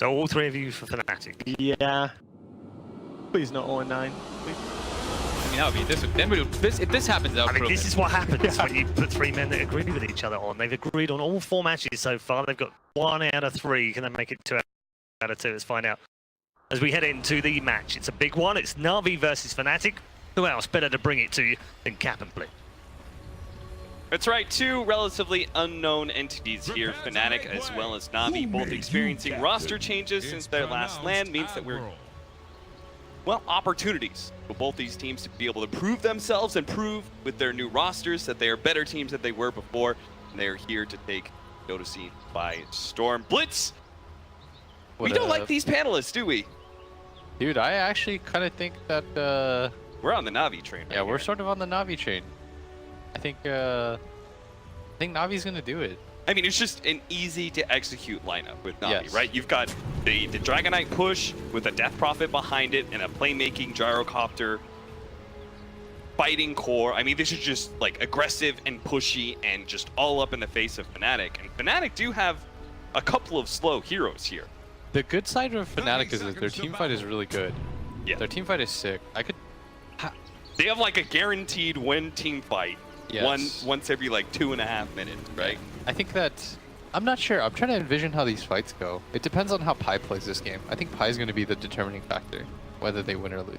So all three of you for Fnatic. Yeah. Please not 0-9. I mean, that would be if this happens, that would prove this it. is what happens when you put three men that agree with each other on. They've agreed on all 4 matches so far. They've got 1 out of 3. Can they make it 2 out of 2? Let's find out. As we head into the match, it's a big one. It's NaVi versus Fnatic. Who else better to bring it to you than Cap and Play? That's right, 2 relatively unknown entities here, Fnatic as well as NaVi, both experiencing roster changes since their last LAN, means that we're, well, opportunities for both these teams to be able to prove themselves and prove with their new rosters that they are better teams than they were before, and they're here to take Dota scene by storm. Blitz! We don't like these panelists, do we? Dude, I actually kind of think that we're on the NaVi train. Yeah, we're sort of on the NaVi train. I think Navi's gonna do it. I mean, it's just an easy to execute lineup with NaVi, Yes. right? You've got the Dragon Knight push with a Death Prophet behind it and a playmaking gyrocopter fighting core. I mean, this is just like aggressive and pushy and just all up in the face of Fnatic. And Fnatic do have a couple of slow heroes here. The good side of Fnatic is that their team fight is really good. Yeah. Their team fight is sick. They have like a guaranteed win team fight. Yes. Once every like 2.5 minutes, right? I think that I'm not sure. I'm trying to envision how these fights go. It depends on how Pi plays this game. I think Pi is going to be the determining factor, whether they win or lose.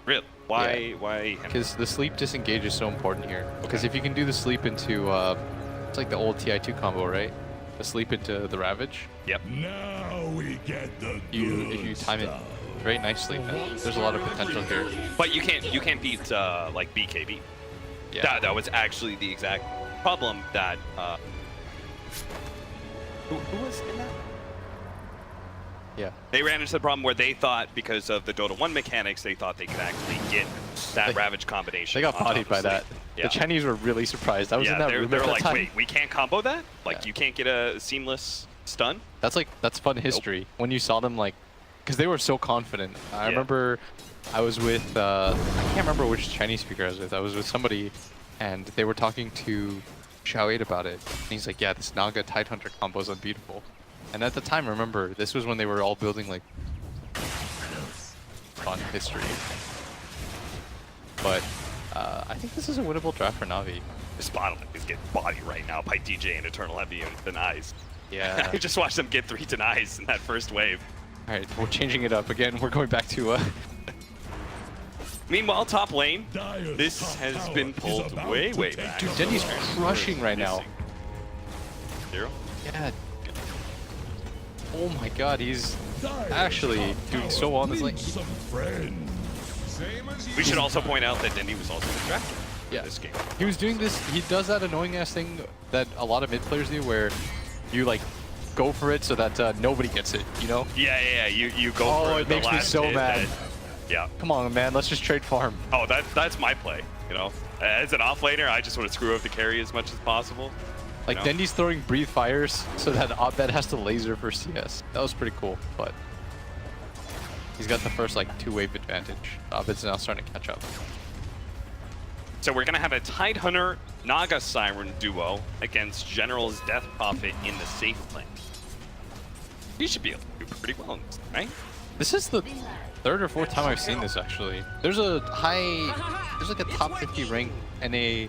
Really? Why? Yeah. Why? Because the sleep disengage is so important here. Because if you can do the sleep into, it's like the old TI2 combo, right? The sleep into the Ravage. Yep. Now we get the If you time it very nicely, there's a lot of potential here. But you can't beat like BKB. Yeah. That was actually the exact problem that who was in that? Yeah. They ran into the problem where they thought, because of the Dota 1 mechanics, they thought they could actually get that Ravage combination. They got bodied by that. Yeah. The Chinese were really surprised. I was in that room they at were that like, time. wait, we can't combo that? Like, you can't get a seamless stun? That's fun history. When you saw them, like, because they were so confident. I remember I was with, I can't remember which Chinese speaker I was with. I was with somebody, and they were talking to Xiao8 about it. And he's like, yeah, this Naga Tidehunter combo is unbeatable. And at the time, remember, this was when they were all building, like, fun history. But I think this is a winnable draft for NaVi. This bottom is getting bodied right now by DJ and Eternal Heavy and denies. Yeah. I just watched them get 3 denies in that first wave. Alright, we're changing it up again. We're going back to Meanwhile, top lane, this has been pulled way back. Dude, Denny's crushing right now. 0? Yeah. Oh my god, he's actually doing so well in this lane. We should also point out that Denny was also the drafter in this game. He was doing this, he does that annoying ass thing that a lot of mid players do where you like go for it so that nobody gets it, you know? Yeah, you go for it makes me so mad. Yeah. Come on, man, let's just trade farm. Oh, that's my play, you know? As an offlaner, I just want to screw up the carry as much as possible. Like, Dendy's throwing breathe fires so that Abed has to laser for CS. That was pretty cool, but he's got the first, like, 2-wave advantage. Abed's now starting to catch up. So we're going to have a Tidehunter Naga Siren duo against General's Death Prophet in the safe lane. He should be able to do pretty well in this, right? This is the 3rd or 4th time I've seen this, actually. There's like a top 50 rank NA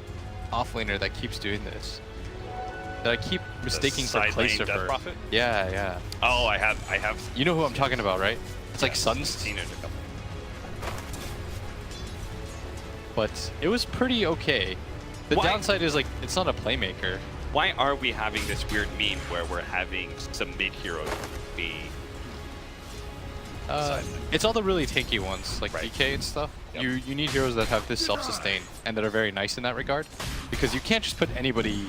offlaner that keeps doing this. That I keep mistaking for Claysurfer. Yeah. Oh, I have. You know who I'm talking about, right? It's like Suns. Seen it a couple. But it was pretty okay. The downside is, like, it's not a playmaker. Why are we having this weird meme where we're having some mid heroes be? It's all the really tanky ones, like DK and stuff. Yep. You need heroes that have this self-sustain and that are very nice in that regard, because you can't just put anybody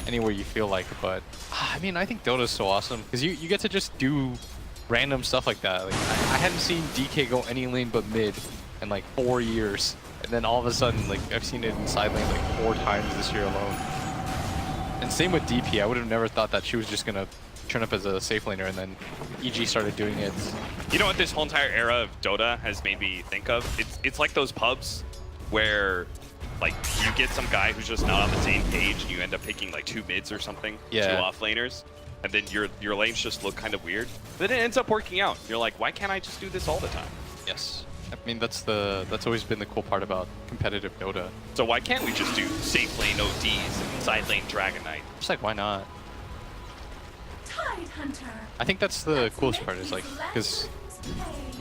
anywhere you feel like. But I mean, I think Dota's so awesome because you get to just do random stuff like that. Like, I hadn't seen DK go any lane but mid in like 4 years, and then all of a sudden, like, I've seen it in side lane like 4 times this year alone. And same with DP. I would have never thought that she was just gonna turn up as a safe laner, and then EG started doing it. You know what this whole entire era of Dota has made me think of? It's like those pubs where, like, you get some guy who's just not on the same page and you end up picking like 2 mids or something, 2 offlaners. and then your lanes just look kind of weird. Then it ends up working out. You're like, why can't I just do this all the time? Yes. I mean, that's always been the cool part about competitive Dota. So why can't we just do safe lane ODs and side lane Dragon Knight? Just like, why not? I think that's the coolest part, is like, because,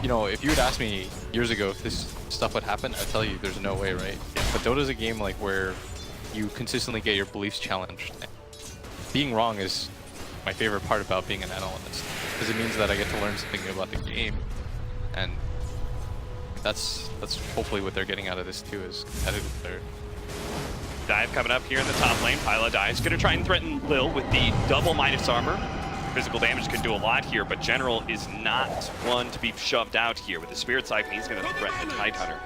you know, if you had asked me years ago if this stuff would happen, I'd tell you there's no way, right? But Dota's a game like where you consistently get your beliefs challenged. Being wrong is my favorite part about being an analyst, because it means that I get to learn something new about the game, and that's hopefully what they're getting out of this too, is competitive third. Dive coming up here in the top lane. Pyla dives. Going to try and threaten Lil with the double minus armor. Physical damage can do a lot here, but General is not one to be shoved out here. With the Spirit Siphon, he's going to threaten the Tidehunter.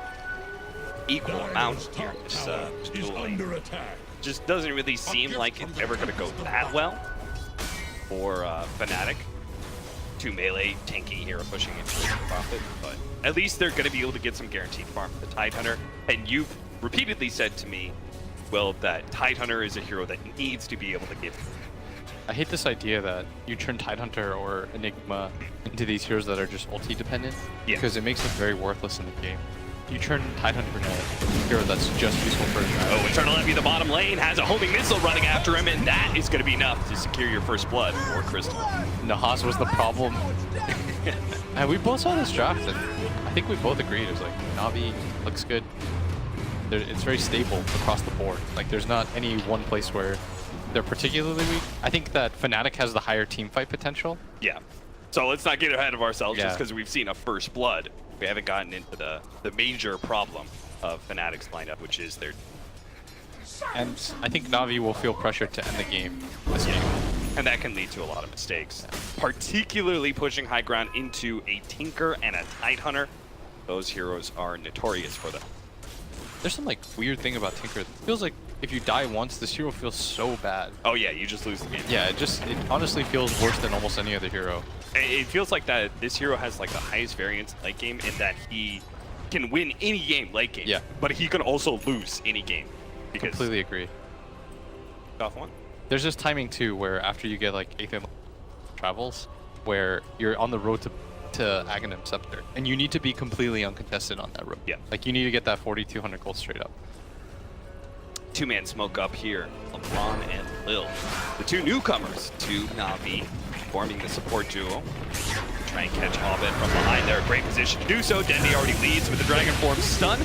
Equal amount here in this duel lane. Just doesn't really seem like it's ever going to go that well for Fnatic. 2 melee tanking here, pushing into the profit, but at least they're going to be able to get some guaranteed farm for the Tidehunter. And you've repeatedly said to me, well, that Tidehunter is a hero that needs to be able to give. I hate this idea that you turn Tidehunter or Enigma into these heroes that are just ulti dependent, because it makes them very worthless in the game. You turn Tidehunter into a hero that's just useful for a dragon. Oh, Eternal Envy, the bottom lane, has a homing missile running after him, and that is going to be enough to secure your first blood or Crystal. Nahas was the problem. And we both saw this draft, and I think we both agreed. It was like, NaVi looks good. It's very stable across the board. Like, there's not any one place where they're particularly weak. I think that Fnatic has the higher team fight potential. Yeah. So let's not get ahead of ourselves just because we've seen a first blood. We haven't gotten into the major problem of Fnatic's lineup, which is their... And I think NaVi will feel pressure to end the game this game. And that can lead to a lot of mistakes. Particularly pushing high ground into a Tinker and a Tidehunter. Those heroes are notorious for them. There's some like weird thing about Tinker. It feels like if you die once, this hero feels so bad. Oh yeah, you just lose the game. Yeah, it honestly feels worse than almost any other hero. It feels like that this hero has like the highest variance late game in that he can win any game late game. Yeah. But he can also lose any game. Completely agree. Off one. There's this timing too where after you get like 8th and travels, where you're on the road to Aghanim Scepter, and you need to be completely uncontested on that road. Yeah. Like you need to get that 4,200 gold straight up. 2-man smoke up here. LeBron and Lil. The two newcomers to NaVi, forming the support duo. Try and catch Hobbit from behind. They're in a great position to do so. Denby already leads with the Dragon Form stun.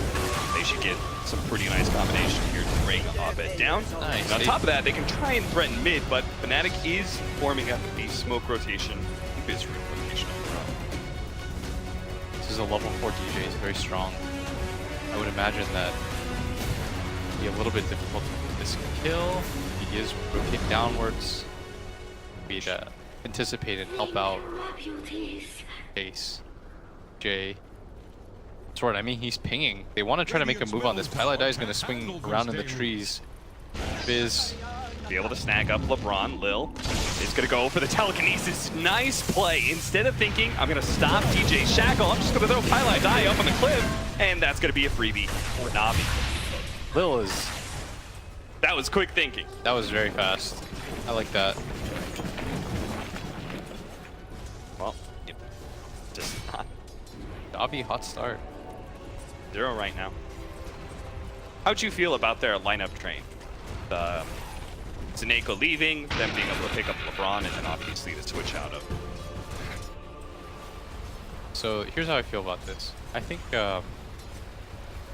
They should get some pretty nice combination here to bring Hobbit down. Nice. And on top of that, they can try and threaten mid, but Fnatic is forming up a smoke rotation, Bizroom rotation as well. This is a level 4 DJ, he's very strong. I would imagine that it'd be a little bit difficult to get this kill. He is rotating downwards. We'd anticipate and help out Ace, Jay. Sword, I mean, he's pinging. They want to try to make a move on this. Paladai is going to swing around in the trees. Biz. Be able to snag up LeBron. Lil is going to go for the telekinesis. Nice play. Instead of thinking, I'm going to stop DJ Shackle, I'm just going to throw Paladai up on the cliff. And that's going to be a freebie for NaVi. Lil is... That was quick thinking. That was very fast. I like that. Well, just not. NaVi, hot start. 0 right now. How'd you feel about their lineup train? The Zaneko leaving, them being able to pick up LeBron, and then obviously the switch out of. So here's how I feel about this. I think a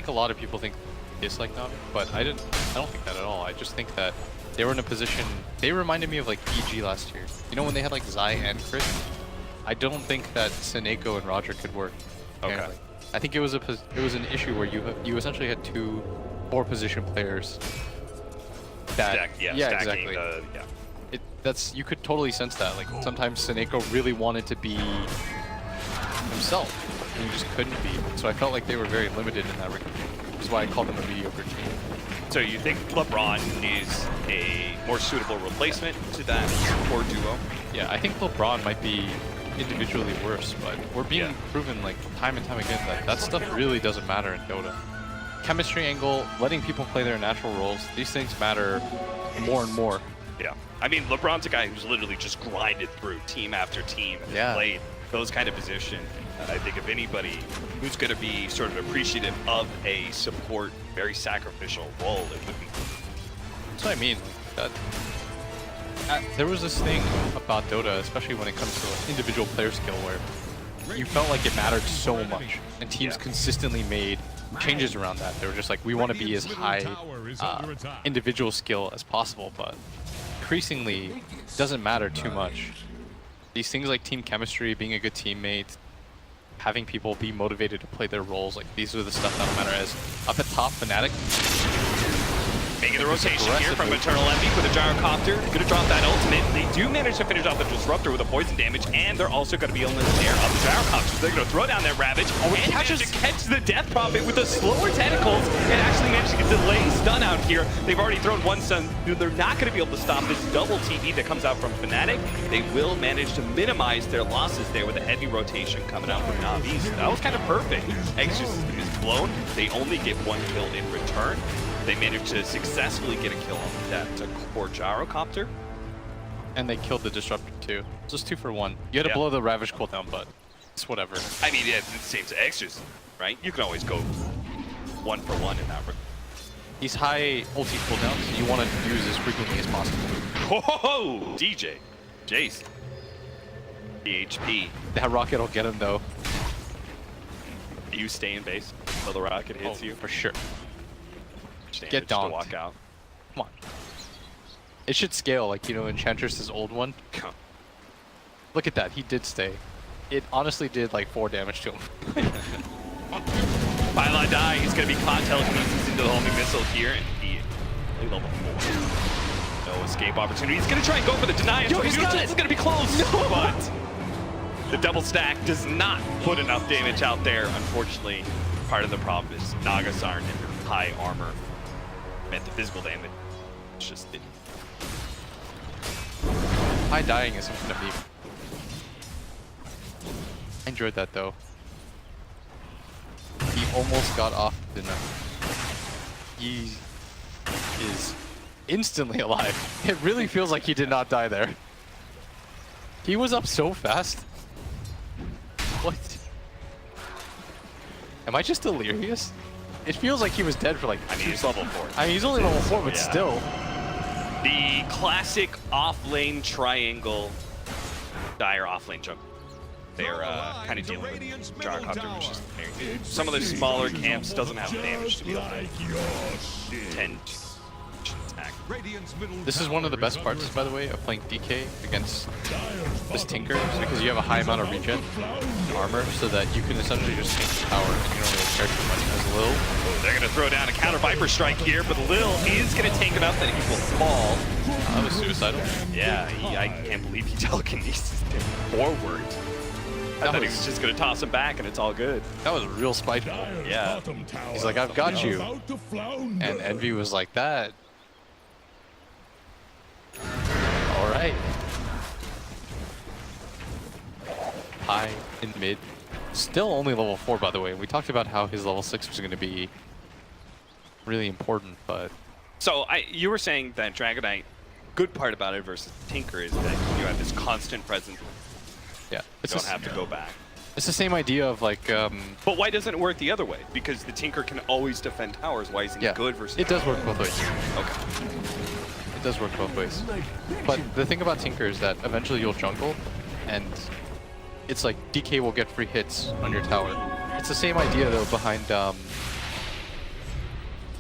lot of people think dislike NaVi, but I don't think that at all. I just think that they were in a position. They reminded me of like EG last year. You know when they had like Zai and Chris. I don't think that Saneko and Roger could work. Okay. I think it was an issue where you essentially had 2 4-position players. That, stacking exactly. The, You could totally sense that. Like sometimes Saneko really wanted to be himself, and he just couldn't be. So I felt like they were very limited in that regard. Which is why I called them a mediocre team. So you think LeBron is a more suitable replacement to that core duo? Yeah, I think LeBron might be individually worse, but we're being proven like time and time again that that stuff really doesn't matter in Dota. Chemistry angle, letting people play their natural roles, these things matter more and more Yeah. I mean, LeBron's a guy who's literally just grinded through team after team and Yeah. played those kind of positions. And I think if anybody who's going to be sort of appreciative of a support, very sacrificial role, it would be. That's what I mean. That, there was this thing about Dota, especially when it comes to like, individual player skill, where you felt like it mattered so much, and teams consistently made changes around that. They were just like, we want to be as high individual skill as possible, but increasingly it doesn't matter too much. These things like team chemistry, being a good teammate, having people be motivated to play their roles, like these are the stuff that'll matter. As up at top, Fnatic Making the rotation here from Eternal Envy with a gyrocopter. Gonna drop that ultimate. They do manage to finish off the disruptor with a poison damage, and they're also gonna be on the snare of the gyrocopter. They're gonna throw down that Ravage. Oh, and catches to catch the Death Prophet with the slower tentacles, and actually managed to get delayed stun out here. They've already thrown one stun. They're not gonna be able to stop this double TP that comes out from Fnatic. They will manage to minimize their losses there with a heavy rotation coming out from NaVi. So that was kind of perfect. Exodus is blown. They only get one kill in return. They managed to successfully get a kill on that core gyrocopter. and they killed the disruptor too. Just 2 for 1. You had to blow the Ravage cooldown, but it's whatever. I mean, yeah, it's the same to Extras, right? You can always go 1 for 1 in that regard. These high ulti cooldowns you want to use as frequently as possible. Whoa, DJ, Jace, PHP. That rocket will get him though. You stay in base until the rocket hits you. For sure. Get donked. to walk out. Come on. It should scale, like, you know, Enchantress's old one. Look at that, he did stay. It honestly did like 4 damage to him. Pylon die, he's gonna be caught telekinesis into the homing missile here, and he level 4. No escape opportunity. He's gonna try and go for the deny. Yo, he's got it. It's gonna be close, No. but the double stack does not put enough damage out there. Unfortunately, part of the problem is Nagas aren't in high armor. Meant the physical damage just didn't. High dying is something to me. I enjoyed that though. He almost got off the net. He is instantly alive. It really feels like he did not die there. He was up so fast. What? Am I just delirious? It feels like he was dead for like. I mean, he's level 4. I mean, he's only level 4, but Yeah. still. The classic off-lane triangle dire off-lane jump. They're kind of dealing with gyrocopter, which is very, some of the smaller camps doesn't have the damage to be able to tend to attack. This is one of the best parts, by the way, of playing DK against this Tinker, is because you have a high amount of regen armor, so that you can essentially just change the power and you don't really care too much. As Lil, They're going to throw down a counter Viper Strike here, but Lil is going to tank enough that he will fall. that was suicidal. Yeah, I can't believe he telekinesis him forward. I thought he was just going to toss him back and it's all good. That was real spiteful. Yeah. He's like, I've got you. And Envy was like, that. All right. High and mid. Still only level 4, by the way. We talked about how his level 6 was going to be really important, but So you were saying that Dragonite, good part about it versus Tinker is that you have this constant presence. yeah. You don't have to go back. It's the same idea of like, But why doesn't it work the other way? Because the Tinker can always defend towers. Why isn't yeah, he good versus? it does work both ways. Okay. It does work both ways. But the thing about Tinker is that eventually you'll jungle, and it's like DK will get free hits on your tower. It's the same idea though behind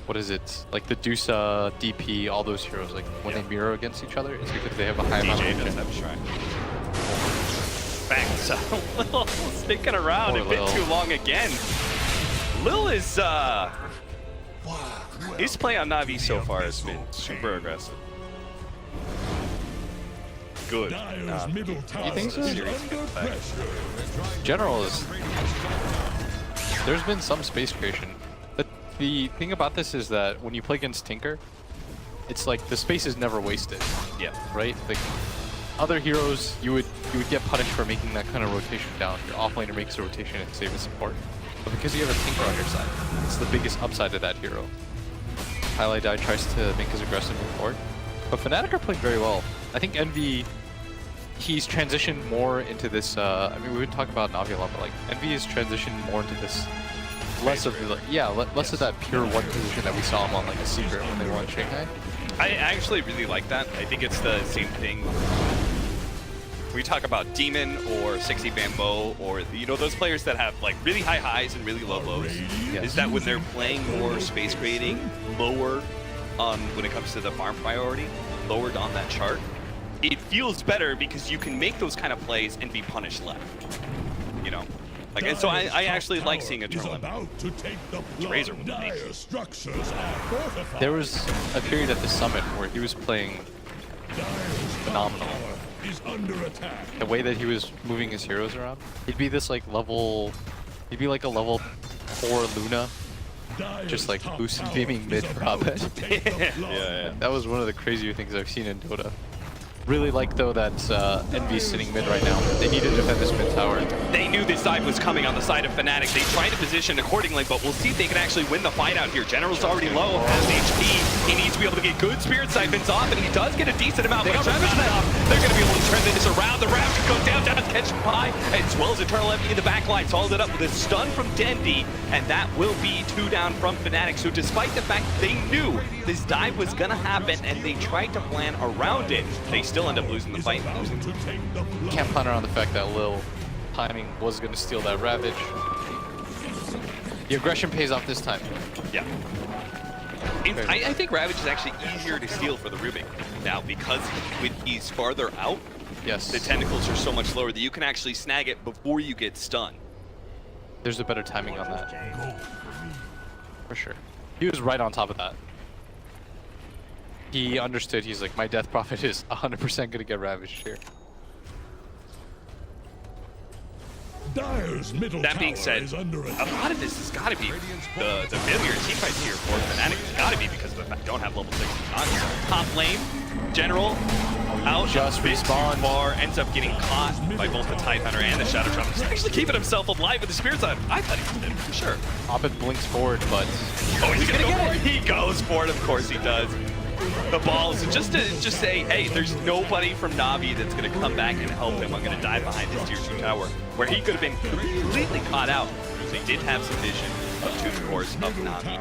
what is it? Like the Dusa, DP, all those heroes. Like when they mirror against each other, it's because they have a high amount of DJ does regen. have a shrine. Bang. So Lil sticking around Poor a bit Lil. too long again. Lil is his play on NaVi so far has been super aggressive. Good. You think so? Series gets back. General is. There's been some space creation. But the thing about this is that when you play against Tinker, it's like the space is never wasted, Yeah. right? Like other heroes, you would get punished for making that kind of rotation down. Your offlaner makes a rotation and save a support. But because you have a Tinker on your side, it's the biggest upside to that hero. Highlight Die tries to make his aggressive move forward. But Fnatic are playing very well. I think NaVi, he's transitioned more into this. I mean, we've been talking about NaVi a lot, but like NaVi has transitioned more into this. Less of the less of that pure one position that we saw him on like a secret when they won Shanghai. I actually really like that. I think it's the same thing. We talk about Demon or 60 Bambo or those players that have like really high highs and really low lows. Yes. Is that when they're playing more space grading, lower on when it comes to the farm priority, lowered on that chart, it feels better because you can make those kind of plays and be punished left. You know, like, and so I actually like seeing Eternal Razor with the There was a period at the summit where he was playing phenomenal. The way that he was moving his heroes around, he'd be this like level, he'd be like a level 4 Luna, just like boosting beaming mid for Abed. Yeah. That was one of the crazier things I've seen in Dota. Really like though that NV's sitting mid right now. They need to defend this mid tower. They knew this dive was coming on the side of Fnatic. They tried to position accordingly, but we'll see if they can actually win the fight out here. General's already low, has HP. He needs to be able to get good Spirit Siphons off, and he does get a decent amount. But They're going to be able to turn this around. The round could go down to catch him high, as well as Eternal Envy in the back line. Followed it up with a stun from Dendi, and that will be 2 down from Fnatic. So despite the fact they knew this dive was going to happen, and they tried to plan around it, they still end up losing the fight. Can't plan around the fact that Lil timing was going to steal that Ravage. The aggression pays off this time. Yeah. I think Ravage is actually easier to steal for the Rubik now because when he's farther out, Yes. the tentacles are so much lower that you can actually snag it before you get stunned. There's a better timing on that. For sure. He was right on top of that. He understood, he's like, my Death Prophet is 100% gonna get ravaged here. That being said, a lot of this has got to be the failure in teamfights here for Fnatic. It's got to be because of the fact they don't have level 6 on top lane. General out Just a bit respawn. too far, ends up getting caught by both the Tide Hunter and the Shadow Drum. He's actually keeping himself alive with the Spirit Side. I thought he did, for sure. Abed blinks forward, but Oh, he's gonna go for it. He goes for it. Of course he does. The balls, just to say, hey, there's nobody from NaVi that's gonna come back and help him. I'm gonna dive behind this tier 2 tower, where he could have been completely caught out. They did have some vision to the course of NaVi.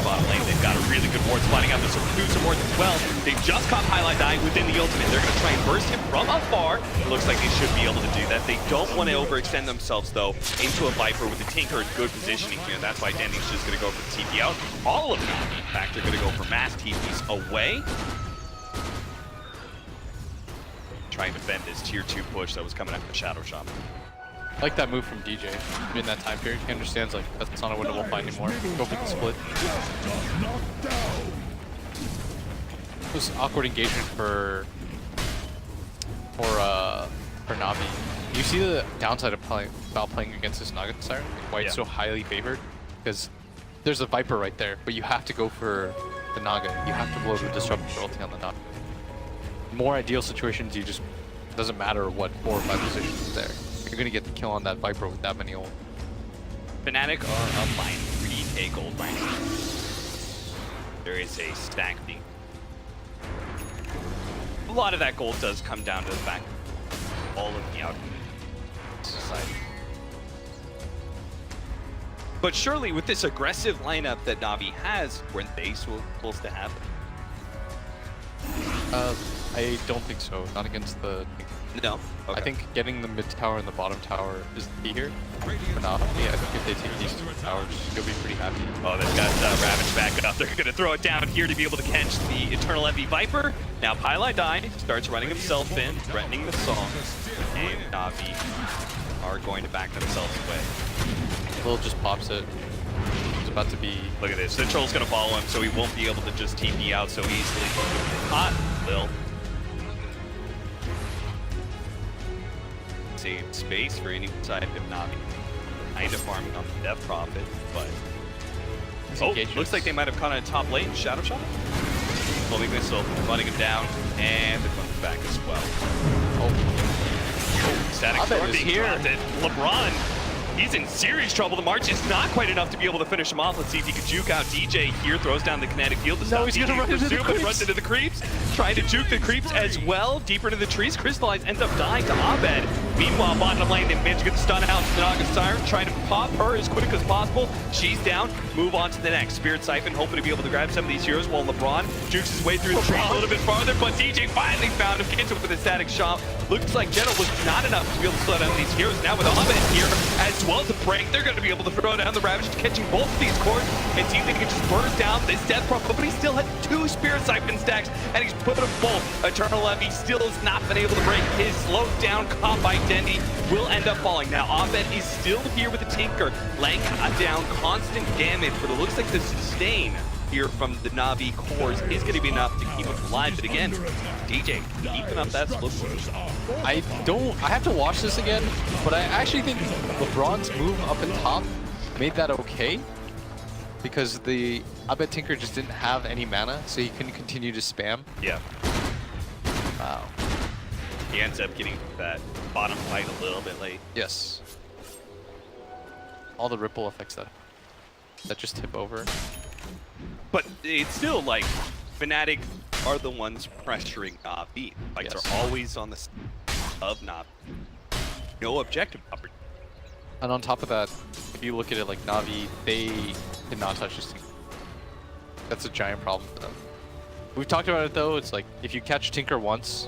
Bottom lane, they've got a really good ward spotting out. There's some wards as well. They've just caught Highlight dying within the ultimate. They're gonna try and burst him from afar. It looks like they should be able to do that. They don't want to overextend themselves though into a Viper with the Tinker in good positioning here. That's why Denny's just gonna go for the TP out. All of NaVi, in fact, are gonna go for mass TPs away. Trying to defend this tier 2 push that was coming after the Shadow Shaman. I like that move from DJ in that time period. He understands like that's not a winnable fight anymore. Go for the split. It was awkward engagement for NaVi. You see the downside of playing against this Naga Siren, like why it's so highly favored, because there's a Viper right there, but you have to go for the Naga. You have to blow the Disruptor ulti on the Naga. More ideal situations, you just doesn't matter what 4 or 5 positions is there. You're gonna get the kill on that Viper with that many ult. Fnatic are up by 3k gold right now. There is a stack being. A lot of that gold does come down to the fact that all of the out society. But surely with this aggressive lineup that NaVi has, weren't they supposed to have? I don't think so. Not against the. No. Okay. I think getting the mid tower and the bottom tower is the key here. For NaVi, I think if they take these 2 towers, you'll be pretty happy. Oh, they've got Ravage back up. They're going to throw it down here to be able to catch the Eternal Envy Viper. Now Pylai Die starts running himself in, threatening the song, and NaVi are going to back themselves away. Lil just pops it. It's about to be. Look at this. The Troll's going to follow him, so he won't be able to just TP out so easily. Hot Lil. Save space for any side of NaVi. Kind of farming on the Death Prophet, but oh, looks like they might have caught on a top lane. Shadow Shot. Holding missile, running him down, and they're coming back as well. Oh, static storm being dropped. LeBron He's in serious trouble. The March is not quite enough to be able to finish him off. Let's see if he can juke out DJ here. Throws down the kinetic field to stop he's gonna run into the but creeps. runs into the creeps. Trying to juke the creeps as well. Deeper into the trees. Crystallize ends up dying to Abed. Meanwhile, bottom lane, they manage to get the stun out to the Naga Siren. Trying to pop her as quick as possible. She's down. Move on to the next. Spirit Siphon, hoping to be able to grab some of these heroes while LeBron jukes his way through the trees a little bit farther. But DJ finally found him. Gets him with a static shot. Looks like Gentle was not enough to be able to slow down these heroes. Now with Abed here, as well as the break, they're going to be able to throw down the Ravage, catching both of these cores and see if they can just burst down this death prop. But he still had 2 Spirit Siphon stacks, and he's put them both. Eternal Levy still has not been able to break his slowed down comp by Dendy. Will end up falling. Now Abed is still here with the Tinker, laying down constant damage, but it looks like the sustain here from the NaVi cores is going to be enough to keep him alive. But again, DJ keeping up that slow. I have to watch this again, but I actually think LeBron's move up and top made that okay, because the Abed Tinker just didn't have any mana, so he couldn't continue to spam. Yeah. Wow. He ends up getting that bottom fight a little bit late. Yes. All the ripple effects that just tip over. But it's still like Fnatic are the ones pressuring NaVi. Fights Yes. are always on the side of NaVi. No objective opportunity. And on top of that, if you look at it like NaVi, they did not touch this team. That's a giant problem for them. We've talked about it though, it's like if you catch Tinker once,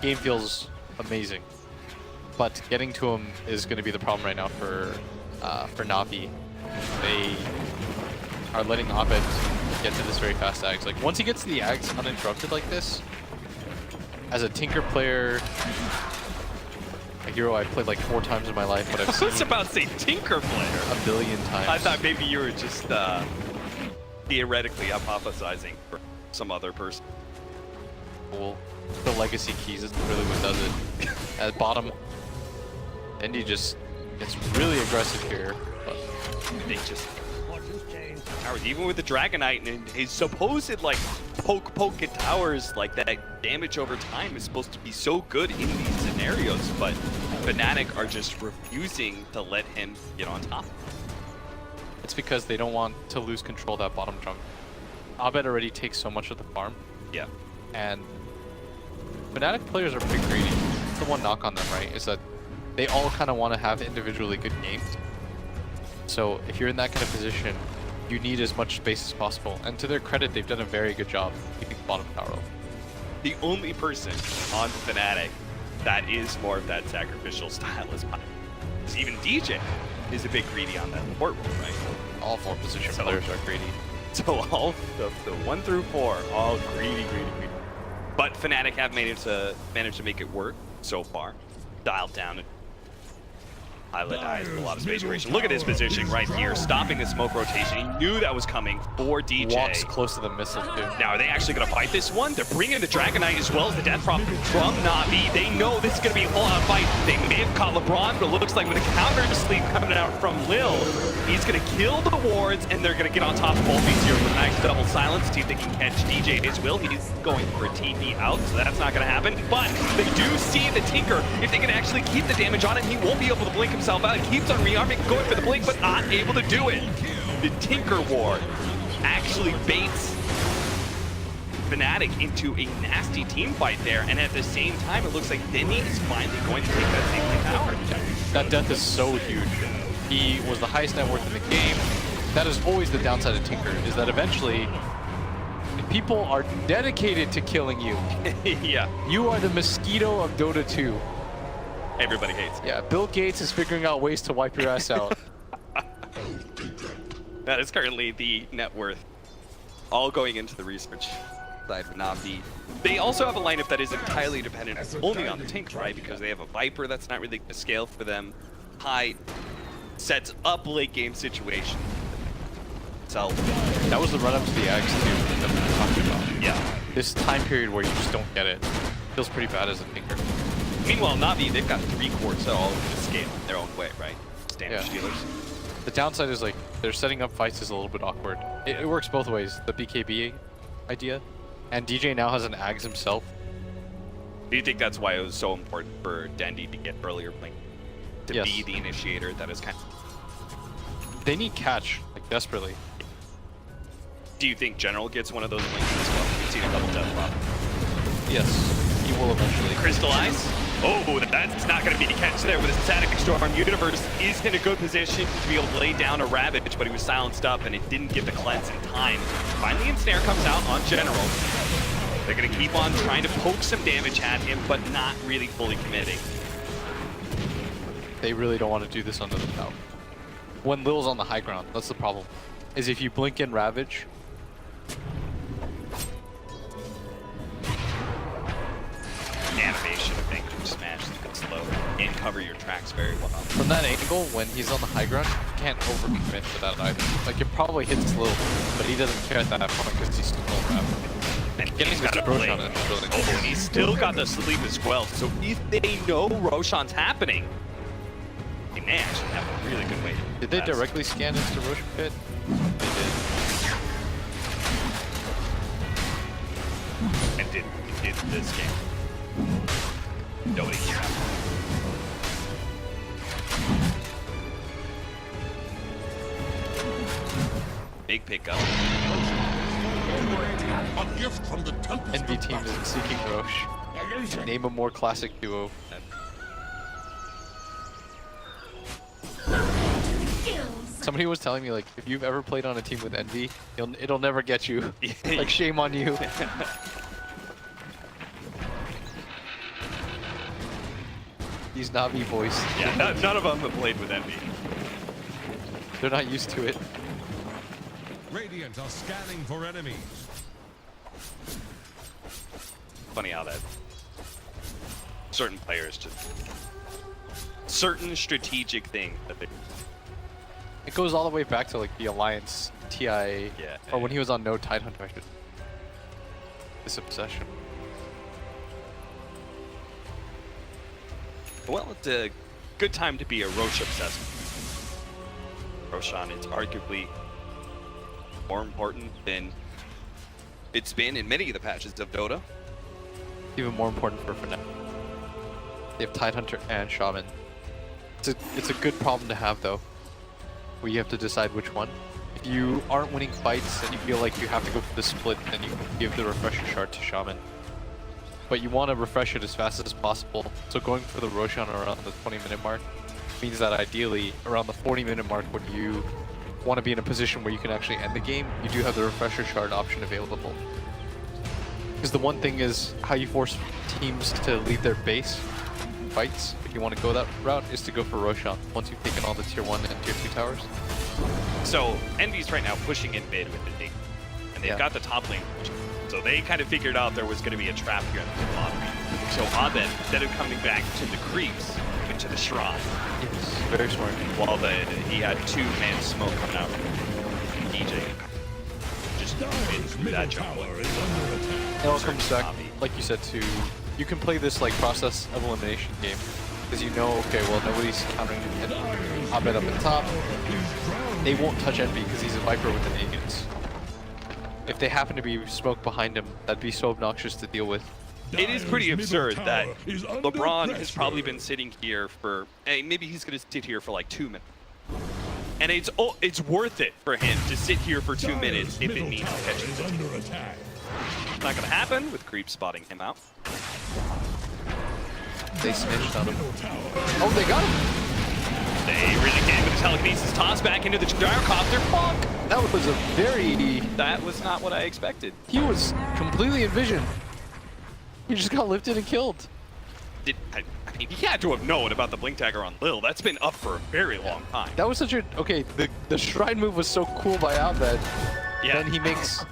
game feels amazing. But getting to him is going to be the problem right now for NaVi. They are letting Abed get to this very fast Ags. Like once he gets to the Ags uninterrupted like this, as a Tinker player, a hero I've played like 4 times in my life, but I've I seen was about to say Tinker player. a billion times. I thought maybe you were just theoretically hypothesizing for some other person. Cool. The legacy keys is really what does it. At bottom, Indy just gets really aggressive here. But They just towers, even with the Dragonite and his supposed like poke at towers, like that damage over time is supposed to be so good in these scenarios, but Fnatic are just refusing to let him get on top. it's because they don't want to lose control of that bottom jungle. Abed already takes so much of the farm, Yeah. and Fnatic players are pretty greedy. The one knock on them, right, is that they all kind of want to have individually good games. So if you're in that kind of position, you need as much space as possible. And to their credit, they've done a very good job keeping the bottom tower open. The only person on Fnatic that is more of that sacrificial style is mine. Even DJ is a bit greedy on that support role, right? All 4 position So- players are greedy. So all the 1 through 4, all greedy. But Fnatic have managed to make it work so far. Dialed down and Pilot eyes with a lot of space creation. Look at his positioning right here, stopping the smoke rotation. He knew that was coming for DJ. Walks close to the missile too. Now, are they actually going to fight this one? They're bringing the Dragonite as well as the Death Prop from NaVi. They know this is going to be a full-out fight. They may have caught LeBron, but it looks like with a counter sleep coming out from Lil, he's going to kill the wards, and they're going to get on top of both these here with a nice double silence. See if they can catch DJ as well. He's going for a TP out, so that's not going to happen. But they do see the Tinker. If they can actually keep the damage on him, he won't be able to blink himself out. He keeps on rearming, going for the blink, but not able to do it. The Tinker Ward actually baits Fnatic into a nasty team fight there, and at the same time, it looks like Denny is finally going to take that same lane tower. That death is so huge. He was the highest net worth in the game. That is always the downside of Tinker, is that eventually people are dedicated to killing you. Yeah, You are the mosquito of Dota 2. everybody hates it. Yeah, Bill Gates is figuring out ways to wipe your ass out. That is currently the net worth, all going into the research side of NaVi. They also have a lineup that is entirely dependent only on the Tinker, right? Because they have a Viper that's not really going to scale for them. Hyde sets up late game situation. So, That was the run up to the Ags too that we were talking about. yeah. This time period where you just don't get it feels pretty bad as a Tinker. Meanwhile, NaVi, they've got 3 cores that all going to scale their own way, right? Standard Yeah. stealers. The downside is like they're setting up fights is a little bit awkward. It works both ways. The BKB idea, and DJ now has an Ags himself. Do you think that's why it was so important for Dendy to get earlier blink? to Yes. be the initiator. That is kind of... They need catch, like, desperately. Do you think General gets one of those links as well? We've seen a couple death flop. Yes, he will eventually. Crystallize. Oh, that's not going to be a catch there with a Static Storm. Universe is in a good position to be able to lay down a Ravage, but he was silenced up and it didn't get the cleanse in time. Finally, Ensnare comes out on General. They're going to keep on trying to poke some damage at him, but not really fully committing. They really don't want to do this under the tower. When Lil's on the high ground, that's the problem. Is if you blink in Ravage, Animation of Vanquish Smash is good slow and cover your tracks very well. from that angle, when he's on the high ground, you can't overcommit to that either. Like, it probably hits Lil, but he doesn't care at that point because he's still on Ravage. And Getting he's this got a approach blade. on it is really Oh, and he's still got the sleep as well. So if they know Roshan's happening, they may actually have a really good way to Did they pass. directly scan into Roshan Pit? They did. And did this game. Nobody can happen. Big pickup. A gift from the Tempest NV of team Battle. is seeking Roche. Name a more classic duo. Somebody was telling me, like, if you've ever played on a team with NV, it'll never get you. Like, shame on you. These NaVi boys, Yeah, none of them have played with Envy. they're not used to it. Radiant are scanning for enemies. Funny how that certain players just certain strategic things that they It goes all the way back to, like, the Alliance TI, Yeah. or when he was on No Tidehunter, I should. This obsession. well, it's a good time to be a Roche obsessed. Roshan is arguably more important than it's been in many of the patches of Dota. Even more important for Fnatic. They have Tidehunter and Shaman. It's a good problem to have, though, where you have to decide which one. If you aren't winning fights and you feel like you have to go for the split, then you give the refresher shard to Shaman. But you want to refresh it as fast as possible, so going for the Roshan around the 20-minute mark means that ideally, around the 40-minute mark, when you want to be in a position where you can actually end the game, you do have the refresher shard option available. Because the one thing is, how you force teams to leave their base in fights, if you want to go that route, is to go for Roshan, once you've taken all the tier 1 and tier 2 towers. So Envy's right now pushing in mid with the Dig, and they've Yeah. got the top lane. So they kind of figured out there was going to be a trap here in the bottom. So Abed, instead of coming back to the creeps, went to the shrine. Yes, very smart. While he had 2-man smoke coming out from DJ. Just Dire's through middle that jump. tower is under attack. It all comes back, NaVi. like you said, to you can play this like process of elimination game because you know, okay, well nobody's countering Abed up at top. They won't touch Envy because he's a Viper with an Aegis. If they happen to be smoke behind him, that'd be so obnoxious to deal with. It is pretty Dire's middle absurd that tower is under LeBron has pressure. probably been sitting here for, hey, maybe he's going to sit here for like 2 minutes. And it's worth it for him to sit here for 2 minutes if it Middle means tower catching is the team. under attack. It's not going to happen with Creep spotting him out. They snitched on him. Middle tower. Oh, they got him! They really can with the telekinesis toss back into the gyrocopter. Bonk! That was a very... That was not what I expected. He was completely in vision. He just got lifted and killed. I mean, he had to have known about the blink dagger on Lil. That's been up for a very long time. That was such a... Okay, the shrine move was so cool by Abed. Yeah. Then he makes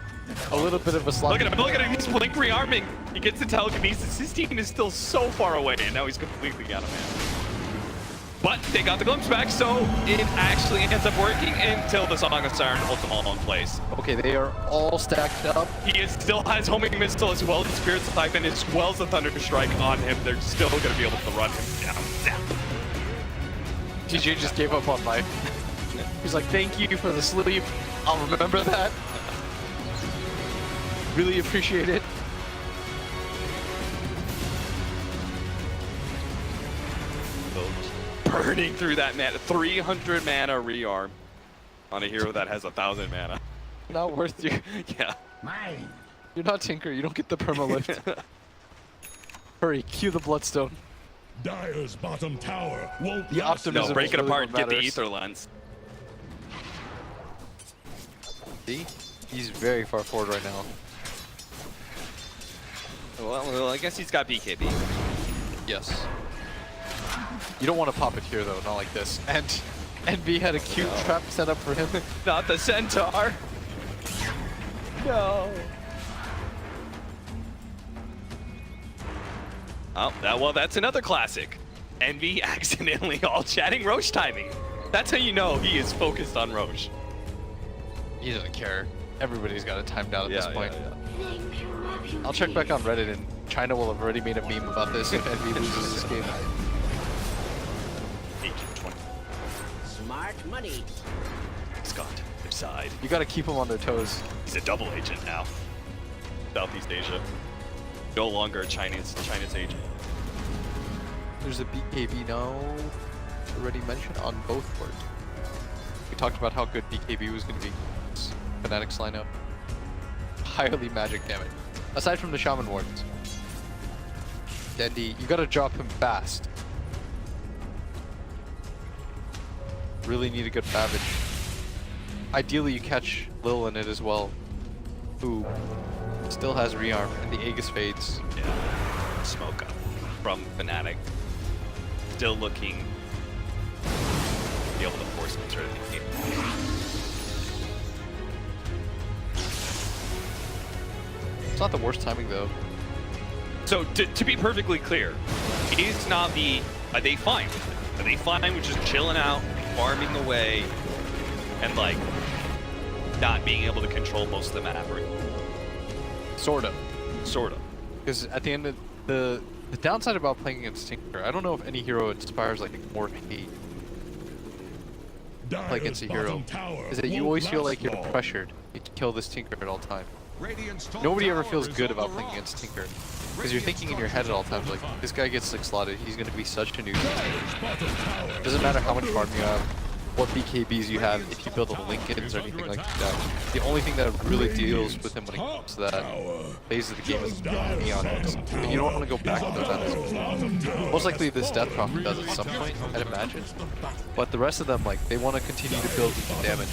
a little bit of a slot. Look at him, look at him, he's blink rearming. He gets the telekinesis. His team is still so far away, and now he's completely out of man. But they got the glimpse back, so it actually ends up working until the Song of Siren holds them all in place. Okay, they are all stacked up. He still has homing missile as well as the Spirit Siphon, as well as the Thunder Strike on him. They're still going to be able to run him down. TJ just gave up on life. He's like, thank you for the sleep. I'll remember that. Really appreciate it. Burn burning through that mana. 300 mana rearm on a hero that has 1,000 mana. Not worth you. Yeah. You're not Tinker. You don't get the perma lift. Hurry, cue the Bloodstone. Dire's bottom tower won't The last optimism. No, break it really apart. what Get the matters. ether lens. See? He's very far forward right now. Well, I guess he's got BKB. Yes. You don't want to pop it here though, not like this. And NV had a cute trap set up for him. Not the centaur. No. Oh, that's another classic. NV accidentally all chatting Roche timing. That's how you know he is focused on Roche. He doesn't care. Everybody's got it timed out at this point. yeah. I'll check back on Reddit and China will have already made a meme about this if NV loses this game. Agent 20. Smart money. Scott, their side. You gotta keep them on their toes. He's a double agent now. Southeast Asia. No longer a Chinese agent. There's a BKB now, already mentioned on both boards. We talked about how good BKB was going to be. Fnatic's lineup. Highly magic damage. Aside from the Shaman Wards. Dendy, you gotta drop him fast. Really need a good Savage. Ideally you catch Lil in it as well, who still has rearm, and the Aegis fades. Yeah. Smoke up from Fnatic. Still looking to be able to force him through the game. It's not the worst timing though. So to be perfectly clear, is NaVi, are they fine with it? Are they fine with just chilling out, farming away, and like not being able to control most of the map? Or Sort of. sort of. Because at the end of the downside about playing against Tinker, I don't know if any hero inspires like more hate to play against a hero, is that you always feel like you're pressured to kill this Tinker at all times. Nobody ever feels good about playing against Tinker. Because you're thinking in your head at all times, like, this guy gets 6 slotted, he's going to be such a nuisance. Doesn't matter how much farm you have, what BKBs you have, if you build up Lincolns or anything like that. The only thing that really deals with him when it comes to that phase of the game is Neon Hits. And you don't want to go back to that. Most likely this Death Prophet does at some point, I'd imagine. But the rest of them, like, they want to continue to build damage.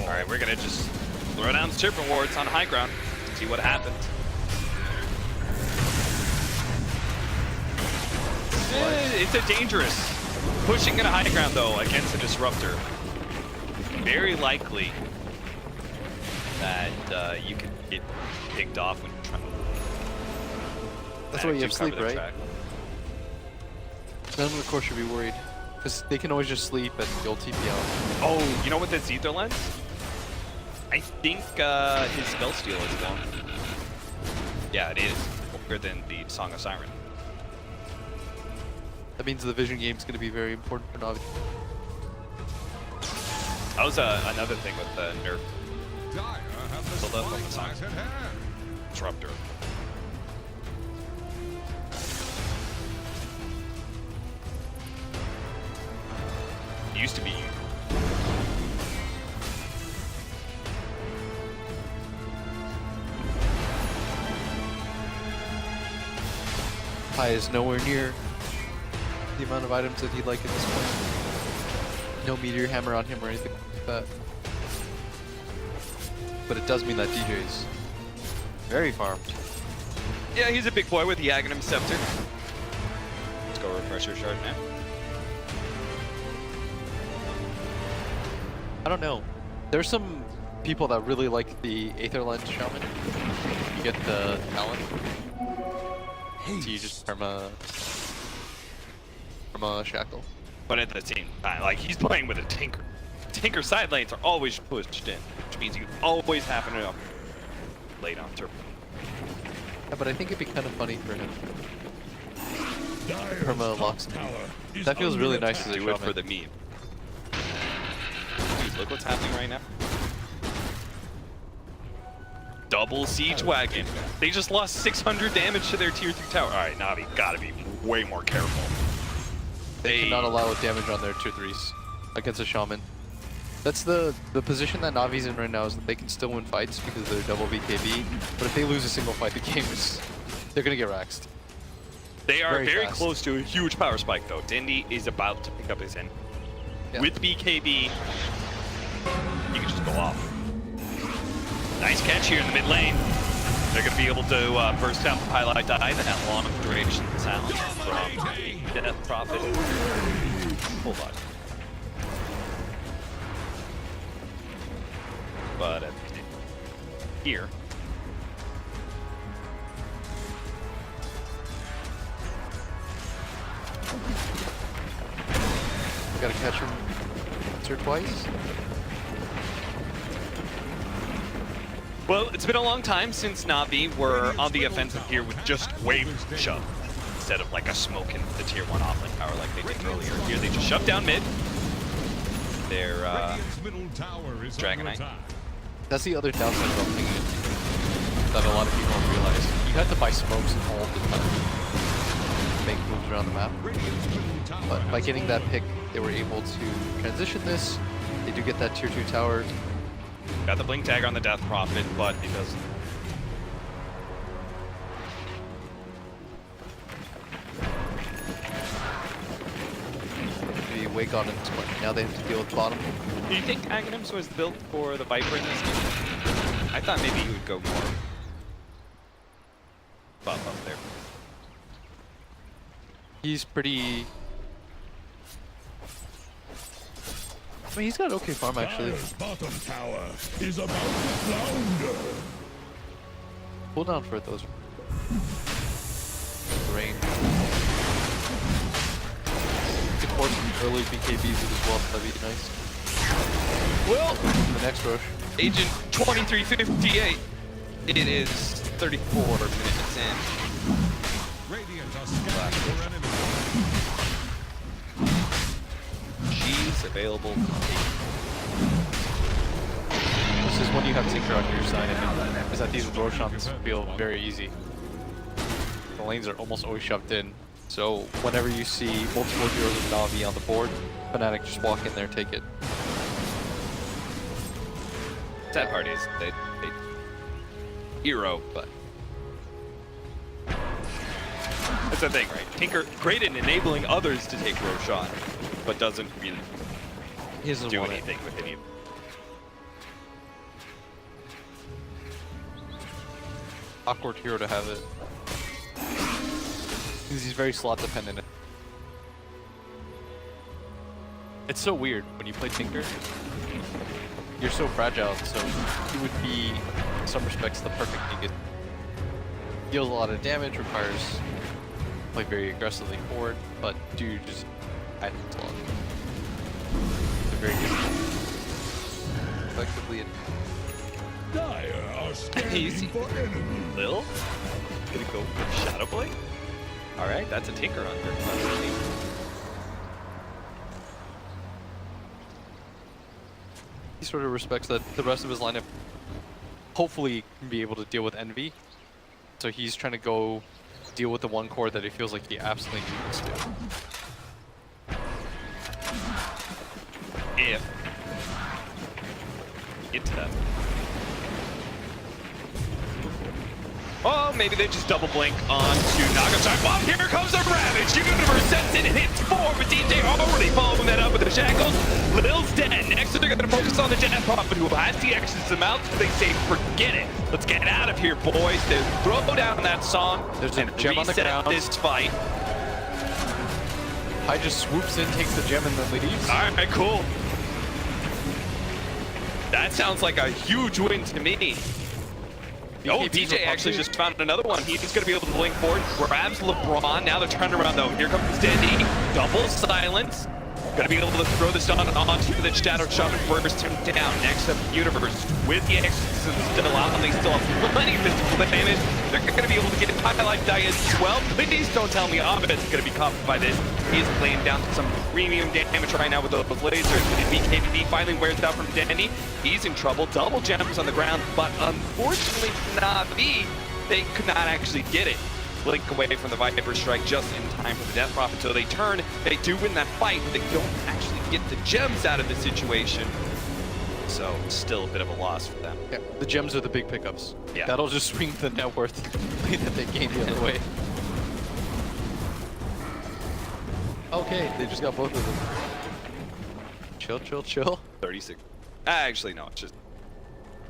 Alright, we're gonna just throw down Serpent Wards on high ground, see what happens. It's a dangerous. Pushing it a high ground though against a disruptor. Very likely that you can get picked off when you're trying to. That's why you have sleep, right? Track. None of the core should be worried. Because they can always just sleep and you'll TP out. Oh, you know what that's Ether Lens? I think his spell steal is long. Yeah, it is. Longer than the Song of Siren. That means the vision game is going to be very important for NaVi. That was another thing with the nerf Dire have the Hold up on the spotlight side. at hand. disruptor. It used to be. Pi is nowhere near the amount of items that he'd like at this point. No Meteor Hammer on him or anything like that. But it does mean that DJ's very farmed. Yeah, he's a big boy with the Aghanim Scepter. Let's go Refresher Shard now. I don't know. There's some people that really like the Aether Lens Shaman. You get the talent. So you just perma shackle. But at the same time, like, he's playing with a Tinker. Tinker side lanes are always pushed in, which means you always have enough late on turf. Yeah, but I think it'd be kind of funny for him. Dire's Perma top locks. tower is That feels under really nice attack. as a Do it shaman. for the meme. Dude, look what's happening right now. Double Siege Wagon. They just lost 600 damage to their tier 3 tower. Alright, NaVi, gotta be way more careful. They cannot allow damage on their tier 3s against a Shaman. That's the position that Navi's in right now, is that they can still win fights because they're double BKB, but if they lose a single fight, the game is... they're gonna get raxed. They are very fast. close to a huge power spike, though. Dandy is about to pick up his end. Yeah. With BKB, you can just go off. Nice catch here in the mid lane. They're going to be able to burst out the highlight dive and that long duration sound from Death Prophet. Hold on. But here. Gotta catch him once or twice. Well, it's been a long time since NaVi were on the offensive here with just wave shove instead of like a smoke in the tier 1 offlane power like they did earlier. Here they just shove down mid. They're Dragon Knight. That's the other downside about thinking that a lot of people don't realize. You have to buy smokes all the time to make moves around the map. But by getting that pick, they were able to transition this. They do get that tier 2 tower. Got the blink dagger on the Death Prophet, but it doesn't. The wake on it. Now they have to deal with bottom. Do you think Aghanims was built for the Viper in this game? I thought maybe he would go more buff up there. He's pretty... I mean, he's got okay farm actually. Bottom tower is about to flounder. Pull down for those. Rain. You can force some early BKBs as well, that'd be nice. Well, The next rush. Agent 2358. It is 34 minutes in. Radiant are scanning for enemies. She's available. This is when you have Tinker on your side, and is that these Roshans feel very easy. The lanes are almost always shoved in, so whenever you see multiple heroes of NaVi on the board, Fnatic just walk in there, take it. Sad part is they hero, but that's the thing, right? Tinker great in enabling others to take Roshan, but doesn't really He doesn't do want anything with any. Awkward hero to have it. Because he's very slot dependent. It's so weird when you play Tinker. You're so fragile, so he would be, in some respects, the perfect Tinker. Deals a lot of damage, requires play very aggressively forward, but dude just adds a lot. They're very good. Effectively, Dire are Easy. scanning for enemies. Lil gonna go for Shadow Blade. All right, that's a Tinker on her. he sort of respects that the rest of his lineup hopefully can be able to deal with Envy. So he's trying to go deal with the one core that he feels like he absolutely needs to. If into that. Oh, maybe they just double blink onto Nagasaki. Well, here comes a Ravage. Universe sends it and hits 4, but DJ already following that up with the shackles. Lil's dead. Next, they're going to focus on the Death Prophet, who has the X's amount. They say, forget it. Let's get out of here, boys. They throw down that song. There's a and gem on the reset ground. this fight. Hai just swoops in, takes the gem, and then leaves. All right, cool. That sounds like a huge win to me. Oh, DJ actually just found another one. He's going to be able to blink forward. Grabs LeBron. Now they're turning around, though. Here comes Dandy. Double silence. Going to be able to throw this on onto the Shadow Shaman. Burst him down. Next up, Universe with the Exorcism still out. And they still have plenty of physical damage. They're going to be able to get highlight diet as well. Please don't tell me Abed's going to be caught by this. He's laying down some premium damage right now with those lasers. BKB finally wears out from Danny. He's in trouble. Double gems on the ground, but unfortunately, NaVi, they could not actually get it. blink away from the Viper strike just in time for the Death Prophet. So they turn, they do win that fight, but they don't actually get the gems out of the situation. So still a bit of a loss for them. Yeah, the gems are the big pickups. Yeah. That'll just swing the net worth that they gain the other way. Okay, they just got both of them. Chill, chill, chill. 36. Actually, no, it's just...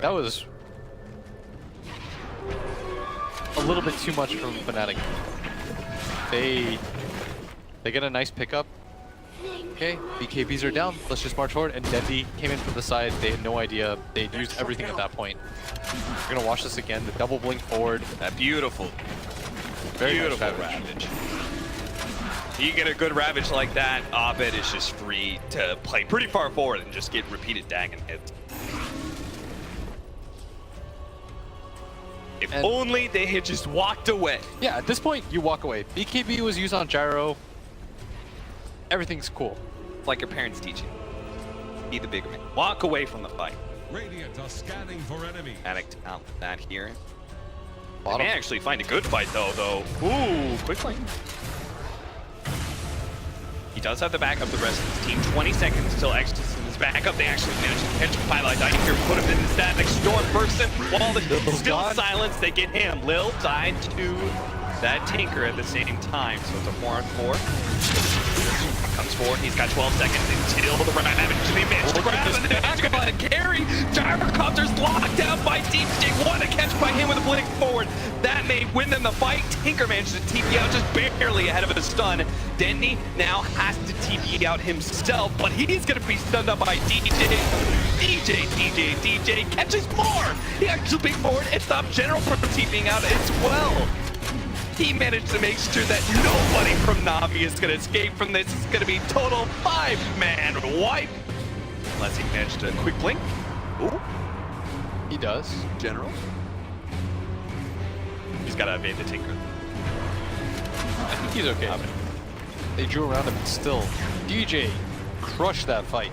That was a little bit too much from Fnatic. They get a nice pickup. Okay, BKBs are down. Let's just march forward. And NaVi came in from the side. They had no idea. They had used everything at that point. We're gonna watch this again. The double blink forward. That beautiful, Very beautiful nice Ravage. You get a good Ravage like that, Abed is just free to play pretty far forward and just get repeated Dagon hits. If And- only they had just walked away. Yeah, at this point, you walk away. BKB was used on Gyro. Everything's cool. It's like your parents teach you. Be the bigger man. Walk away from the fight. Radiant are scanning for enemies. Panic out that here. They Bottom. may actually find a good fight though. Ooh, quickly. He does have the backup of the rest of his team. 20 seconds till Exodus is back up. They actually managed to catch a pilot down here, put him in the static storm person. While the still gone. silence, they get him. Lil died to that Tinker at the same time. So it's a 4-on-4. Comes forward, he's got 12 seconds until the Ravage to be managed to grab and then he's gonna carry. Gyrocopter's locked down by DJ. What a catch by him with a blink forward. That may win them the fight. Tinker managed to TP out just barely ahead of a stun. Denny now has to TP out himself, but he's gonna be stunned up by DJ. DJ catches more. He actually big forward and stopped General from TPing out as well. He managed to make sure that nobody from NaVi is going to escape from this. It's going to be total 5-man wipe. Unless he managed a quick blink. Ooh, He does. General. He's got to evade the Tinker. I think he's okay. They drew around him, and still, DJ crushed that fight.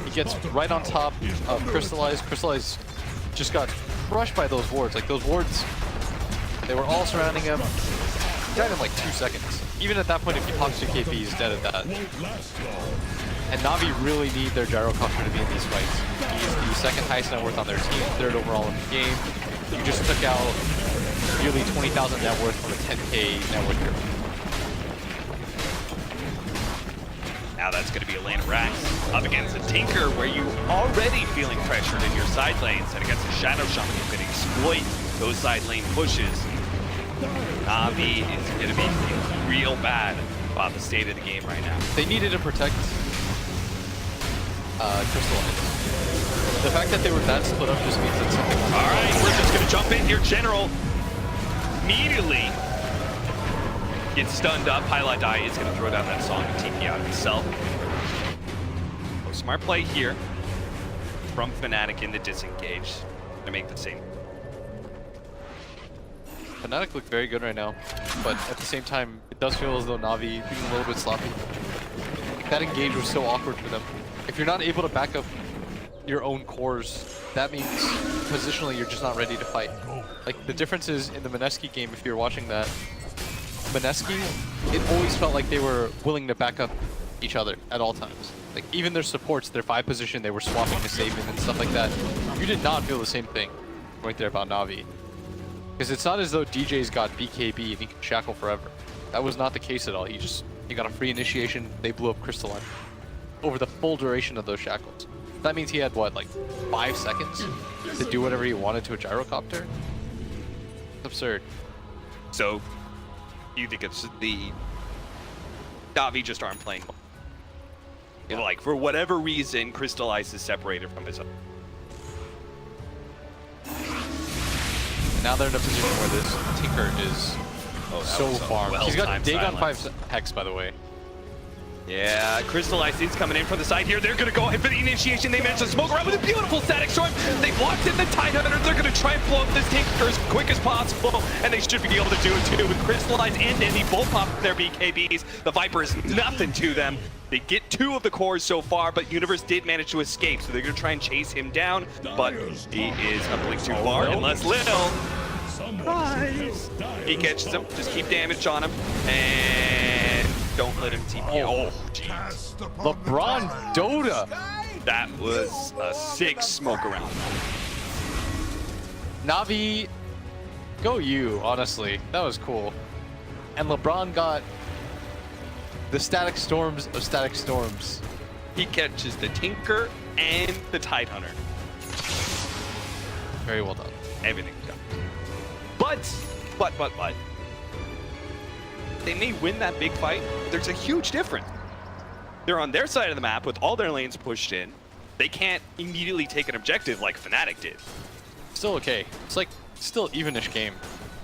He gets right on top of Crystallize. Crystallize just got crushed by those wards. Like, those wards, they were all surrounding him. He died in like 2 seconds. Even at that point, if he pops 2 KP, he's dead at that. And NaVi really need their Gyrocopter to be in these fights. He's the second highest net worth on their team, third overall in the game. You just took out nearly 20,000 net worth from a 10K net worth hero. Now that's going to be a lane of racks up against a Tinker where you already feeling pressured in your side lanes, and against a Shadow Shaman who can exploit those side lane pushes. NaVi is going to be feeling real bad about the state of the game right now. They needed to protect Crystallize. The fact that they were that split up just means that something was All right, we're just going to jump in here. General immediately gets stunned up. Highlight Die is going to throw down that song and TP out himself. Oh, smart play here from Fnatic in the disengage to make the same. Fnatic look very good right now, but at the same time, it does feel as though NaVi being a little bit sloppy. That engage was so awkward for them. If you're not able to back up your own cores, that means positionally you're just not ready to fight. Like, the difference is in the Mineski game, if you're watching that, Mineski, it always felt like they were willing to back up each other at all times. Like, even their supports, their 5 position, they were swapping to save him and stuff like that. You did not feel the same thing right there about NaVi. Because it's not as though DJ's got BKB and he can shackle forever. That was not the case at all. He got a free initiation, they blew up Crystalline over the full duration of those shackles. That means he had, what, like 5 seconds to do whatever he wanted to a Gyrocopter? It's absurd. So, you think it's the NaVi just aren't playing? Yeah. Like, for whatever reason, Crystallize is separated from his own. Now they're in a position where this Tinker is so was a farmed. He's got well-timed Dagon silence. 5 Hex, by the way. Yeah, Crystallize is coming in from the side here. They're going to go ahead for the initiation. They managed to smoke around with a beautiful static storm. They blocked in the Tidehunter. They're going to try and blow up this Tinker as quick as possible, and they should be able to do it too. With Crystallize and NaVi both popping their BKBs, the Viper is nothing to them. They get 2 of the cores so far, but Universe did manage to escape, so they're going to try and chase him down, but he is a blink too far, unless Lil He catches him. Just keep damage on him. And don't let him TP. Oh, jeez. LeBron Dota. That was a sick smoke around. NaVi, go you, honestly. That was cool. And LeBron got the static storms of static storms. He catches the Tinker and the Tidehunter. Very well done. Everything done. But, they may win that big fight. There's a huge difference. They're on their side of the map with all their lanes pushed in. They can't immediately take an objective like Fnatic did. Still okay. It's like still evenish game.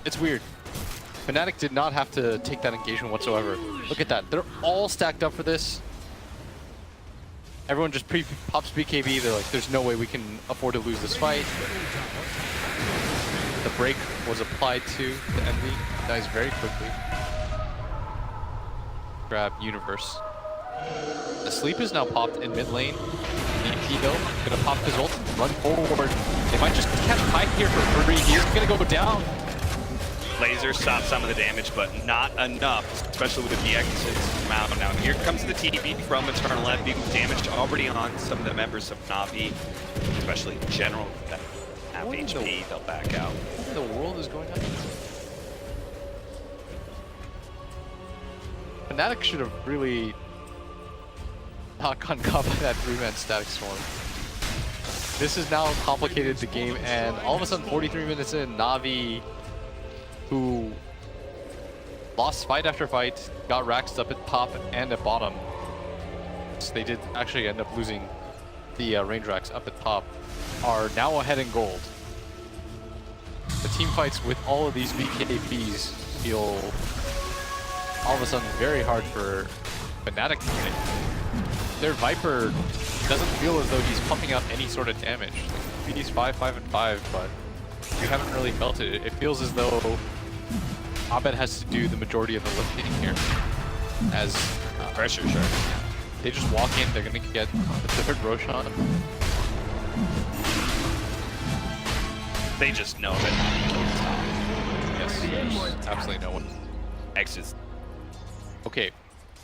It's weird. Fnatic did not have to take that engagement whatsoever. Look at that. They're all stacked up for this. Everyone just pops BKB. They're like, there's no way we can afford to lose this fight. The break was applied to the NaVi. Dies very quickly. Grab Universe. The sleep is now popped in mid lane. DP though, gonna pop his ult, run forward. They might just catch Pike here for free. He's gonna go down. Laser stops some of the damage, but not enough, especially with the exits from out. Now here comes the TP from Eternal Envy with damage already on some of the members of NaVi, especially in general. That half HP, they'll back out. What in the world is going on? Fnatic should have really not gone caught by that 3-man static storm. This has now complicated the game, and all of a sudden 43 minutes in, NaVi, who lost fight after fight, got racks up at top and at bottom. So they did actually end up losing the range racks up at top, are now ahead in gold. The team fights with all of these BKBs feel all of a sudden very hard for Fnatic to win. Their Viper doesn't feel as though he's pumping out any sort of damage. Like, he's 5, 5, and 5, but you haven't really felt it. It feels as though Abed has to do the majority of the lifting here. As Pressure, sure. they just walk in, they're gonna get the third Roshan. They just know that. Yes, there's absolutely no one. Exits. Okay,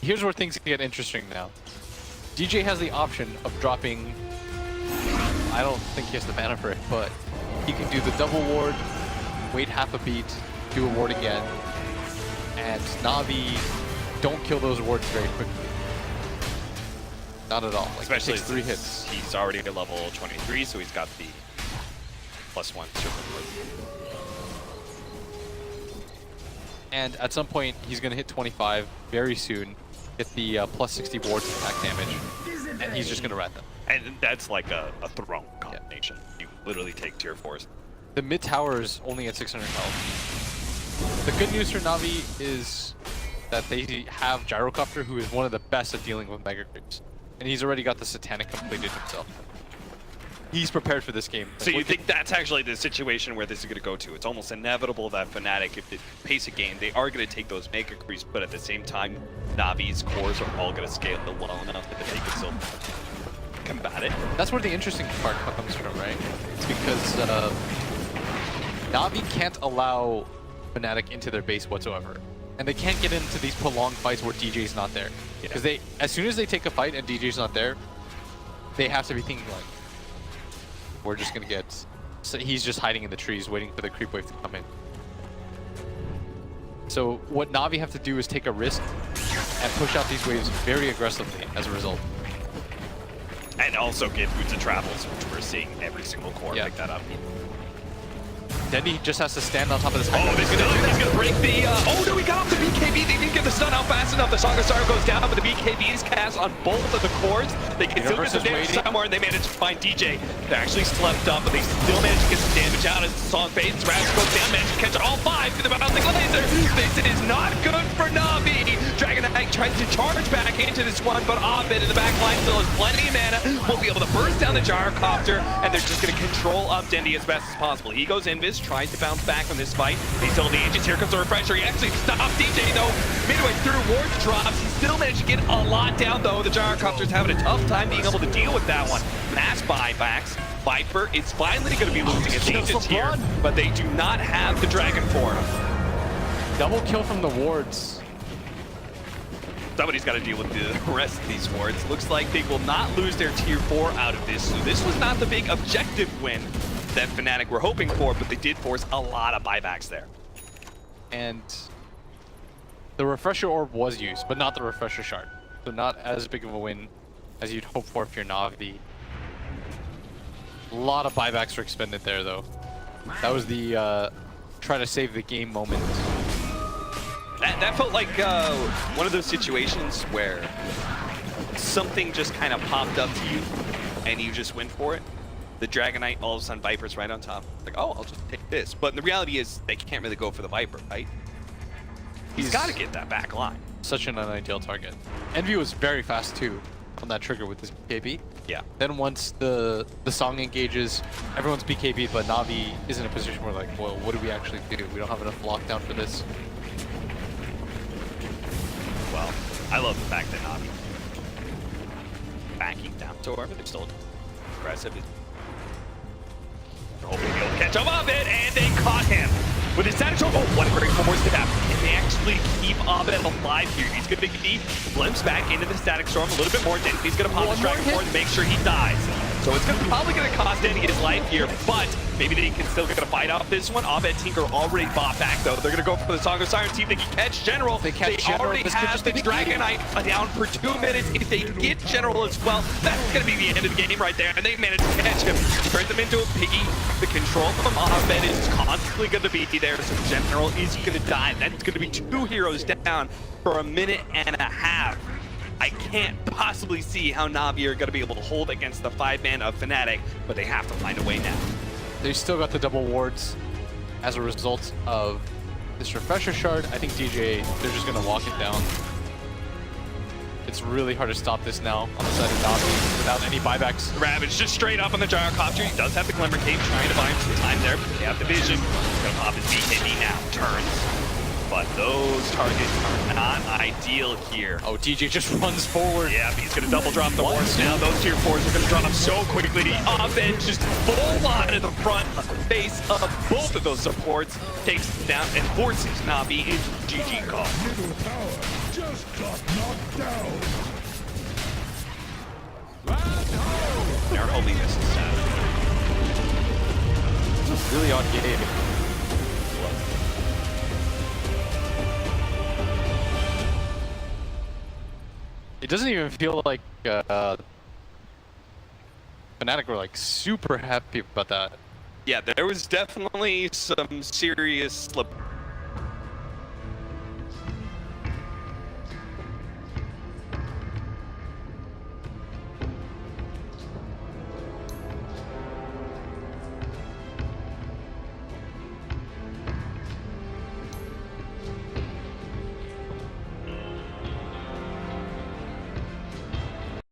here's where things get interesting now. DJ has the option of dropping, I don't think he has the mana for it, but he can do the double ward, wait half a beat, do a ward again, and NaVi don't kill those wards very quickly. Not at all. Like, Especially it takes 3 hits. He's already at level 23, so he's got the +1 super. And at some point, he's going to hit 25 very soon, get the +60 wards attack damage, and he's just going to rat them. And that's like a throne combination. You literally take tier 4s. The mid tower is only at 600 health. The good news for NaVi is that they have Gyrocopter, who is one of the best at dealing with mega creeps. And he's already got the Satanic completed himself. He's prepared for this game. So you think that's actually the situation where this is going to go to? It's almost inevitable that Fnatic, if they pace a game, they are going to take those mega creeps, but at the same time, NaVi's cores are all going to scale well enough that they can still combat it. That's where the interesting part comes from, right? It's because NaVi can't allow Fnatic into their base whatsoever. And they can't get into these prolonged fights where DJ's not there. Because they, as soon as they take a fight and DJ's not there, they have to be thinking like, we're just gonna get, so he's just hiding in the trees waiting for the creep wave to come in. So what NaVi have to do is take a risk and push out these waves very aggressively as a result. And also get boots of travels, which we're seeing every single core pick that up. Dendy just has to stand on top of this. Oh, he's gonna break the. Oh no, he got off the BKB. They didn't get the stun out fast enough. The Song of Sorrow goes down, but the BKB is cast on both of the cores. They can still get some damage somewhere, and they managed to find DJ. They actually slept up, but they still managed to get some damage out as the song fades. Raz goes down, managed to catch all 5 to the bouncing laser. This is not good for NaVi. Dragon Knight tries to charge back into this one, but Abed in the back line still has plenty of mana. Will be able to burst down the Gyrocopter, and they're just gonna control up Dendy as best as possible. He goes Invis, tries to bounce back from this fight. They still have the Aegis. Here comes the refresher. He actually stopped DJ though. Midway through, ward drops. He still managed to get a lot down though. The Gyrocopter's having a tough time being able to deal with that one. Mass buybacks. Viper is finally going to be losing its Aegis here, but they do not have the Dragon form. Double kill from the wards. Somebody's got to deal with the rest of these wards. Looks like they will not lose their tier 4 out of this. So this was not the big objective win that Fnatic were hoping for, but they did force a lot of buybacks there. And the refresher orb was used, but not the refresher shard. So not as big of a win as you'd hope for if you're NaVi. A lot of buybacks were expended there, though. That was the try to save the game moment. That felt like one of those situations where something just kind of popped up to you and you just went for it. The Dragon Knight, all of a sudden Viper's right on top. Like, oh, I'll just take this. But the reality is they can't really go for the Viper, right? He's got to get that back line. Such an unideal target. Envy was very fast too on that trigger with his BKB. Yeah. Then once the song engages, everyone's BKB, but Navi is in a position where like, well, what do we actually do? We don't have enough lockdown for this. Well, I love the fact that Navi backing down to wherever they're still aggressive. They're hoping to be able to catch up on it, and they caught him with his static storm. Oh, what a great force to have. Can they actually keep Abed alive here? He's going to be glimpse back into the static storm a little bit more. Then he's going to pop his dragon form and make sure he dies. So it's probably going to cost Denny his life here, but maybe they can still get a fight off this one. Abed Tinker already bought back though. They're going to go for the Song of Siren, see if they can catch General. They already have the Dragon Knight down for 2 minutes. If they get General as well, that's going to be the end of the game right there. And they managed to catch him, turn them into a piggy. The control from Abed is constantly going to be there, so General is going to die. That's going to be 2 heroes down for 1.5 minutes. I can't possibly see how Navi are going to be able to hold against the 5-man of Fnatic, but they have to find a way now. They still got the double wards as a result of this refresher shard. I think DJ, they're just going to walk it down. It's really hard to stop this now on the side of Navi without any buybacks. Ravage just straight up on the Gyrocopter. He does have the Glimmer Cape, trying to buy him some time there, but they have the vision. He's going to pop his BKB now. Turns. But those targets are not ideal here. Oh, DJ just runs forward. Yeah, he's going to double drop the wards now. Those tier 4s are going to drop so quickly. Abed just full on to the front face of both of those supports. Takes them down and forces Navi into GG call. Middle tower just got knocked down. They're holding this instead. Really odd game. It doesn't even feel like Fnatic were like super happy about that. Yeah, there was definitely some serious slip